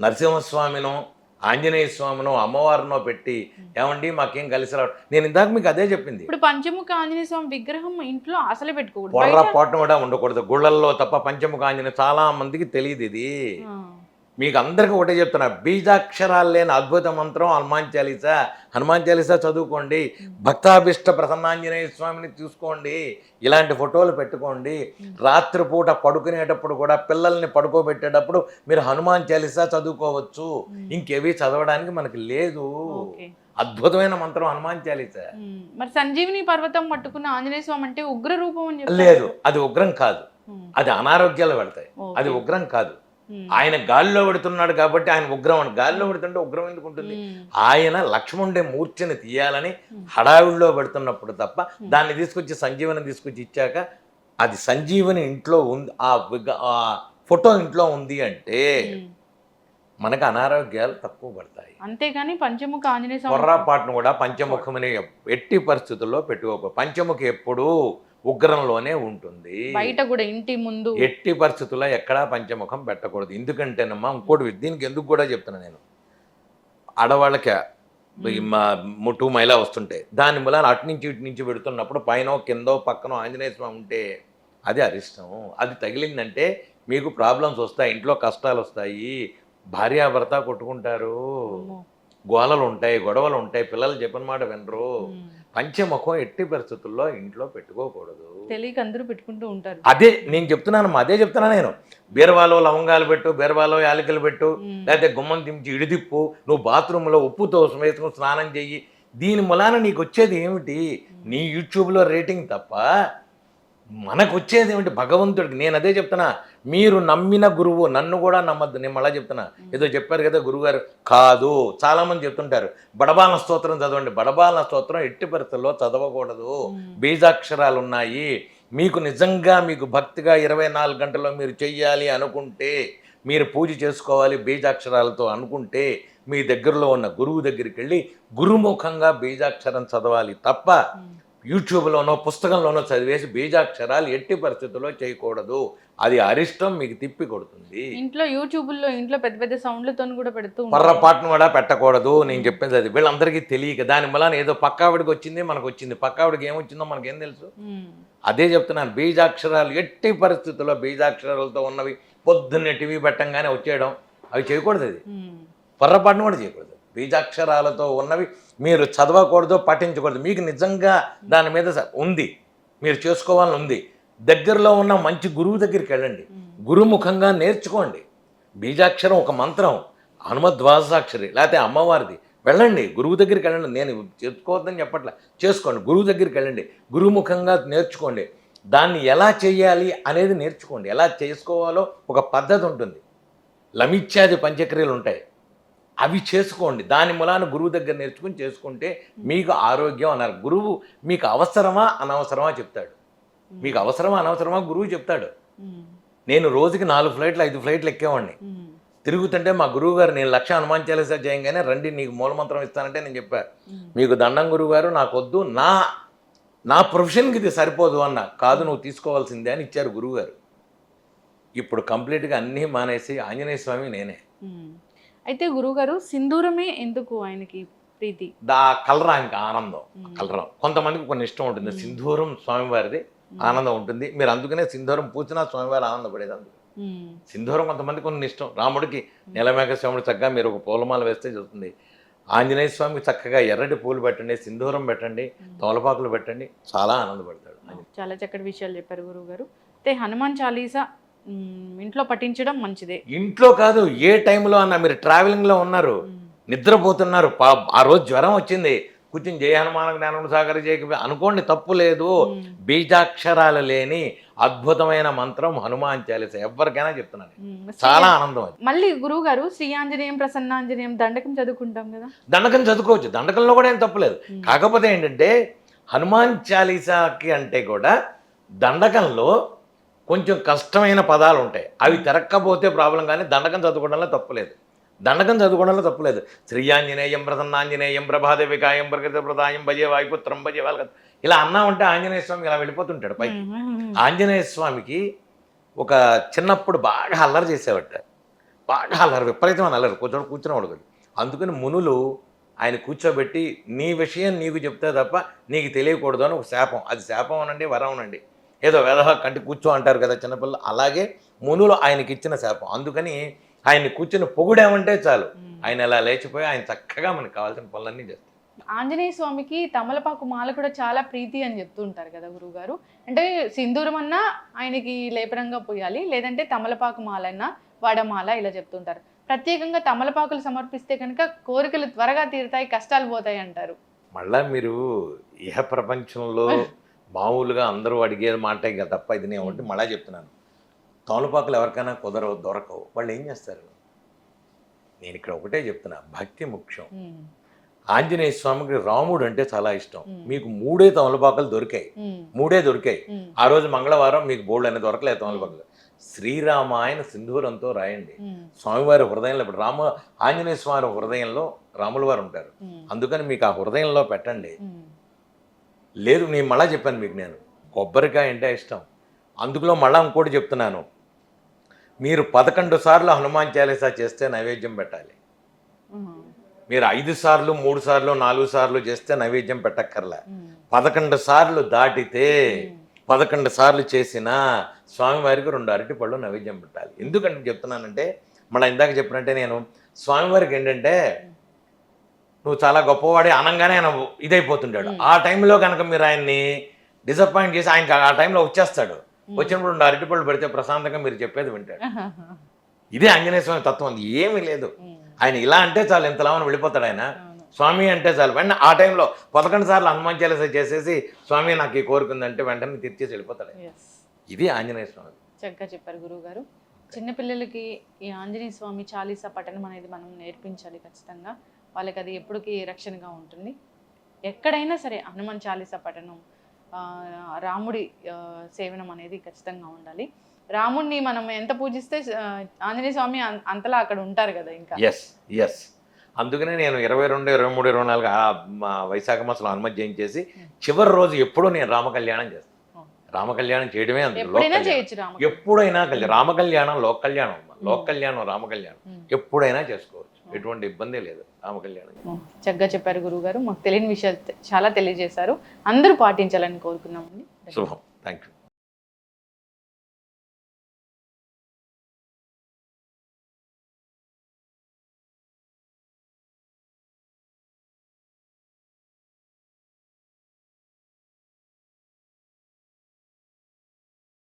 నరసింహస్వామినో ఆంజనేయ స్వామినో అమ్మవారినో పెట్టి ఏమండి మాకేం కలిసి రావడం. నేను ఇందాక మీకు అదే చెప్పింది. ఇప్పుడు పంచముఖ ఆంజనేయ స్వామి విగ్రహం ఇంట్లో అసలే పెట్టుకోకూడదు, పొర్రపాటును కూడా ఉండకూడదు. గుళ్ళల్లో తప్ప పంచముఖ ఆంజనేయ చాలా మందికి తెలియదు. ఇది మీకు అందరికీ ఒకటే చెప్తున్నా, బీజాక్షరాలు లేని అద్భుత మంత్రం హనుమాన్ చాలీసా చదువుకోండి. భక్తాభిష్ట ప్రసన్నాంజనేయ స్వామిని చూసుకోండి. ఇలాంటి ఫోటోలు పెట్టుకోండి. రాత్రిపూట పడుకునేటప్పుడు కూడా పిల్లల్ని పడుకోబెట్టేటప్పుడు మీరు హనుమాన్ చాలీసా చదువుకోవచ్చు. ఇంకేవి చదవడానికి మనకి లేదు. అద్భుతమైన మంత్రం హనుమాన్ చాలీసా. మరి సంజీవిని పర్వతం పట్టుకున్న ఆంజనేయ స్వామి అంటే ఉగ్ర రూపం అని లేదు, అది ఉగ్రం కాదు. అది అనారోగ్యాలు పెడతాయి, అది ఉగ్రం కాదు. ఆయన గాలిలో పెడుతున్నాడు కాబట్టి ఆయన ఉగ్రం అని. గాలిలో పెడుతుంటే ఉగ్రం ఎందుకు ఉంటుంది? ఆయన లక్ష్మణుడే మూర్ఛని తీయాలని హడావిడిలో పెడుతున్నప్పుడు తప్ప దాన్ని తీసుకొచ్చి సంజీవని తీసుకొచ్చి ఇచ్చాక అది సంజీవని ఇంట్లో ఉంది, ఆ ఫోటో ఇంట్లో ఉంది అంటే మనకు అనారోగ్యాలు తక్కువ పడతాయి. అంతేగాని పంచముఖ ఆంజనేయ స్వామి పొర్రాపాటును కూడా పంచముఖమని ఎట్టి పరిస్థితుల్లో పెట్టుకోక. పంచముఖి ఎప్పుడూ ఉగ్రంలోనే ఉంటుంది. బయట కూడా ఇంటి ముందు ఎట్టి పరిస్థితుల్లో ఎక్కడా పంచముఖం పెట్టకూడదు. ఎందుకంటేనమ్మా ఇంకోటి దీనికి ఎందుకు కూడా చెప్తున్నా నేను, ఆడవాళ్ళకి 2 మైలా వస్తుంటాయి, దాని మూలాన అటు నుంచి ఇటు నుంచి పెడుతున్నప్పుడు పైన కిందో పక్కనో ఆంజనేయ స్వామి ఉంటే అది అరిష్టం. అది తగిలిందంటే మీకు ప్రాబ్లమ్స్ వస్తాయి, ఇంట్లో కష్టాలు వస్తాయి, భార్యాభర్త కొట్టుకుంటారు, గోలలు ఉంటాయి, గొడవలు ఉంటాయి, పిల్లలు చెప్పిన మాట వినరు. పంచముఖం ఎట్టి పరిస్థితుల్లో ఇంట్లో పెట్టుకోకూడదు. తెలియక అందరూ పెట్టుకుంటూ ఉంటారు. అదే నేను చెప్తున్నాను, అదే చెప్తున్నా నేను. బీరవాలో లవంగాలు పెట్టు, బీరవాలో యాలకులు పెట్టు, లేకపోతే గుమ్మం దించి ఇడిదిప్పు, నువ్వు బాత్రూంలో ఉప్పుతో వేసుకుని స్నానం చెయ్యి. దీని మూలాన నీకు వచ్చేది ఏమిటి? నీ యూట్యూబ్లో రేటింగ్ తప్ప మనకు వచ్చేది ఏమిటి? భగవంతుడికి. నేను అదే చెప్తున్నా, మీరు నమ్మిన గురువు నన్ను కూడా నమ్మద్దు. నేను మళ్ళీ చెప్తున్నా, ఏదో చెప్పారు కదా గురువుగారు, కాదు. చాలామంది చెప్తుంటారు బడబాలన స్తోత్రం చదవండి. బడబాలన స్తోత్రం ఎట్టి పరిస్థితుల్లో చదవకూడదు. బీజాక్షరాలు ఉన్నాయి. మీకు నిజంగా మీకు భక్తిగా 24 గంటల్లో మీరు చెయ్యాలి అనుకుంటే, మీరు పూజ చేసుకోవాలి బీజాక్షరాలతో అనుకుంటే, మీ దగ్గరలో ఉన్న గురువు దగ్గరికి వెళ్ళి గురుముఖంగా బీజాక్షరం చదవాలి తప్ప యూట్యూబ్లోనో పుస్తకంలోనో చదివేసి బీజాక్షరాలు ఎట్టి పరిస్థితుల్లో చేయకూడదు. అది అరిష్టం, మీకు తిప్పి కొడుతుంది. ఇంట్లో యూట్యూబ్లో ఇంట్లో పెద్ద పెద్ద సౌండ్లతో కూడా పెడుతూ పొర్రపాటును కూడా పెట్టకూడదు. నేను చెప్పేది అది. వీళ్ళందరికీ తెలియక దాని వల్ల ఏదో పక్కావిడికి వచ్చింది, మనకు వచ్చింది. పక్కావిడికి ఏమొచ్చిందో మనకేం తెలుసు? అదే చెప్తున్నాను, బీజాక్షరాలు ఎట్టి పరిస్థితుల్లో బీజాక్షరాలతో ఉన్నవి పొద్దున్నే టీవీ పెట్టంగానే వచ్చేయడం అవి చేయకూడదు. అది పొర్రపాటును కూడా చేయకూడదు. బీజాక్షరాలతో ఉన్నవి మీరు చదవకూడదు, పఠించకూడదు. మీకు నిజంగా దాని మీద ఉంది, మీరు చేసుకోవాలని ఉంది, దగ్గరలో ఉన్న మంచి గురువు దగ్గరికి వెళ్ళండి, గురుముఖంగా నేర్చుకోండి. బీజాక్షరం ఒక మంత్రం, హనుమద్వాదశాక్షరి లేకపోతే అమ్మవారిది. వెళ్ళండి, గురువు దగ్గరికి వెళ్ళండి. నేను చేసుకోవద్దని చెప్పట్లే, చేసుకోండి. గురువు దగ్గరికి వెళ్ళండి, గురుముఖంగా నేర్చుకోండి. దాన్ని ఎలా చేయాలి అనేది నేర్చుకోండి. ఎలా చేసుకోవాలో ఒక పద్ధతి ఉంటుంది. లమిత్యాది పంచక్రియలు ఉంటాయి, అవి చేసుకోండి. దాని మూలాన గురువు దగ్గర నేర్చుకుని చేసుకుంటే మీకు ఆరోగ్యం అన్నారు. గురువు మీకు అవసరమా అనవసరమా చెప్తాడు. మీకు అవసరమా అనవసరమా గురువు చెప్తాడు. నేను రోజుకి 4 ఫ్లైట్లు 5 ఫ్లైట్లు ఎక్కేవాడిని. తిరుగుతుంటే మా గురువు గారు, నేను 1,00,000 హనుమాన్ చాలీసా చేయంగానే రండి నీకు మూలమంత్రం ఇస్తానంటే నేను చెప్పాను, మీకు దండం గురువు గారు, నాకు వద్దు, నా ప్రొఫెషన్కి ఇది సరిపోదు అన్న. కాదు, నువ్వు తీసుకోవాల్సిందే అని ఇచ్చారు గురువుగారు. ఇప్పుడు కంప్లీట్గా అన్నీ మానేసి ఆంజనేయ స్వామి నేనే. అయితే గురువుగారు, సింధూరమే ఎందుకు ఆయనకి ప్రీతి? కలరా ఇంకా ఆనందం, కలరం. కొంతమందికి కొన్ని ఇష్టం ఉంటుంది. సింధూరం స్వామివారిది ఆనందం ఉంటుంది. మీరు అందుకనే సింధూరం పూచినా స్వామివారి ఆనందపడేది. అందుకు సింధూరం కొంతమందికి కొన్ని ఇష్టం. రాముడికి నీలమేఘ స్వాముడు చక్కగా మీరు ఒక పూలమాల వేస్తే చూస్తుంది. ఆంజనేయ స్వామికి చక్కగా ఎర్రటి పూలు పెట్టండి, సింధూరం పెట్టండి, తోలపాకులు పెట్టండి, చాలా ఆనందపడతాడు. చాలా చక్కటి విషయాలు చెప్పారు గురువుగారు. అయితే హనుమాన్ చాలీసా ఇంట్లో పఠించడం మంచిదే. ఇంట్లో కాదు, ఏ టైంలో అన్నా మీరు ట్రావెలింగ్లో ఉన్నారు, నిద్రపోతున్నారు, ఆ రోజు జ్వరం వచ్చింది, కూర్చుని జయ హనుమాన జ్ఞానం సాగర జయ అనుకోండి, తప్పు లేదు. బీజాక్షరాలు లేని అద్భుతమైన మంత్రం హనుమాన్ చాలీసా. ఎవరికైనా చెప్తున్నాను, చాలా ఆనందం అది. మళ్ళీ గురువు గారు శ్రీ ఆంజనేయం ప్రసన్నాంజనేయం దండకం చదువుకుంటాం కదా, దండకం చదువుకోవచ్చు, దండకంలో కూడా ఏం తప్పులేదు. కాకపోతే ఏంటంటే హనుమాన్ చాలీసాకి అంటే కూడా దండకంలో కొంచెం కష్టమైన పదాలు ఉంటాయి, అవి తిరక్కపోతే ప్రాబ్లం. కానీ దండకం చదువుకోవడంలో తప్పులేదు, దండకం చదువుకోవడంలో తప్పులేదు. శ్రీ ఆంజనేయం ప్రసన్నాంజనేయం ప్రభాదే వికాయం ప్రగతి ప్రదాయం భజే వాయుపుత్రం భజే వాళ్ళ ఇలా అన్నా ఉంటే ఆంజనేయ స్వామి ఇలా వెళ్ళిపోతుంటాడు పైకి. ఆంజనేయ స్వామికి ఒక చిన్నప్పుడు బాగా అల్లరి చేసేవాట, బాగా అల్లరి, విపరీతమైన అల్లరి, కూర్చునేవాడు కదా. అందుకని మునులు ఆయన కూర్చోబెట్టి నీ విషయం నీకు చెప్తే తప్ప నీకు తెలియకూడదు అని ఒక శాపం. అది శాపం అనండి, వరం అనండి, ఏదో వేదవ కంటి కూర్చో అంటారు కదా చిన్నపిల్లలు, అలాగే మునులు ఆయనకి ఇచ్చిన శాపం. అందుకని ఆయన్ని కూర్చొని పొగుడామంటే చాలు, ఆయన ఇలా లేచిపోయి ఆయన చక్కగా మనకు కావాల్సిన పనులన్నీ చేస్తారు. ఆంజనేయ స్వామికి తమలపాకు మాల కూడా చాలా ప్రీతి అని చెప్తూ ఉంటారు కదా గురువుగారు. అంటే సింధూరం అన్నా ఆయనకి లేపనంగా పోయాలి, లేదంటే తమలపాకు మాలన్నా వడమాల ఇలా చెప్తుంటారు. ప్రత్యేకంగా తమలపాకులు సమర్పిస్తే కనుక కోరికలు త్వరగా తీరుతాయి, కష్టాలు పోతాయి అంటారు. మళ్ళా మీరు ఇహ ప్రపంచంలో మామూలుగా అందరూ అడిగే మాటే కదా తప్ప ఇది నేను ఒకటి మళ్ళా చెప్తున్నాను. తమలపాకులు ఎవరికైనా కుదరవు, దొరకవు, వాళ్ళు ఏం చేస్తారు? నేను ఇక్కడ ఒకటే చెప్తున్నా, భక్తి ముఖ్యం. ఆంజనేయ స్వామికి రాముడు అంటే చాలా ఇష్టం. మీకు 3 తమలపాకులు దొరికాయి, 3 దొరికాయి. ఆ రోజు మంగళవారం మీకు బోల్డ్ అనేది దొరకలేదు తమలపాకులు. శ్రీరామాయణ సింధూరంతో రాయండి. స్వామివారి హృదయంలో, ఇప్పుడు ఆంజనేయ స్వామి హృదయంలో రాముల వారు ఉంటారు, అందుకని మీకు ఆ హృదయంలో పెట్టండి. లేదు, నేను మళ్ళా చెప్పాను మీకు, నేను కొబ్బరికాయ అంటే ఇష్టం. అందులో మళ్ళీ ఇంకోటి చెప్తున్నాను, మీరు 11 సార్లు హనుమాన్ చాలీసా చేస్తే నైవేద్యం పెట్టాలి. మీరు 5 సార్లు, 3 సార్లు, 4 సార్లు చేస్తే నైవేద్యం పెట్టక్కర్లే. 11 సార్లు దాటితే, 11 సార్లు చేసినా స్వామివారికి 2 అరటిపళ్ళు నైవేద్యం పెట్టాలి. ఎందుకంటే చెప్తున్నానంటే, మళ్ళీ ఇందాక చెప్పినట్టే, నేను స్వామివారికి ఏంటంటే నువ్వు చాలా గొప్పవాడే అనంగానే ఆయన ఇదైపోతుంటాడు. ఆ టైంలో కనుక మీరు ఆయన్ని డిసప్పాయింట్ చేసి ఆయనకి ఆ టైంలో వచ్చేస్తాడు. వచ్చినప్పుడు 2 అరటిపళ్ళు పెడితే ప్రశాంతంగా మీరు చెప్పేది వింటాడు. ఇదే ఆంజనేయ స్వామి తత్వం. అది ఏమీ లేదు. ఆయన ఇలా అంటే చాలు, ఇంతలామని వెళ్ళిపోతాడు ఆయన. స్వామి అంటే చాలు, వెంటనే ఆ టైంలో 11 సార్లు హనుమాన్ చాలీసా చేసేసి స్వామి నాకు ఈ కోరుకుందంటే వెంటనే తీర్చేసి వెళ్ళిపోతాడు. ఇది ఆంజనేయ స్వామి. చక్కగా చెప్పారు గురువు గారు. చిన్నపిల్లలకి ఈ ఆంజనేయ స్వామి చాలీసా పఠనం అనేది మనం నేర్పించాలి ఖచ్చితంగా. వాళ్ళకి అది ఎప్పటికీ రక్షణగా ఉంటుంది. ఎక్కడైనా సరే హనుమాన్ చాలీసా పఠనం, రాముడి సేవనం అనేది ఖచ్చితంగా ఉండాలి. రాముడిని మనం ఎంత పూజిస్తే ఆంజనేయ స్వామి అంతలా అక్కడ ఉంటారు కదా. ఇంకా ఎస్ అందుకనే నేను 22, 23, 24 వైశాఖ మాసంలో హనుమత్ జయంతి చేసి చివరి రోజు ఎప్పుడూ నేను రామకళ్యాణం చేస్తాను. రామకళ్యాణం చేయడమే ఎప్పుడైనా చేయొచ్చు. ఎప్పుడైనా రామకళ్యాణం, లోక కళ్యాణం, రామకళ్యాణం ఎప్పుడైనా చేసుకోవచ్చు, ఎటువంటి ఇబ్బంది లేదు. రామకళ్యాణం చక్కగా చెప్పారు గురువు గారు. మాకు తెలియని విషయాలు చాలా తెలియజేశారు. అందరూ పాటించాలని కోరుకున్నామండి. శుభం. Thank you.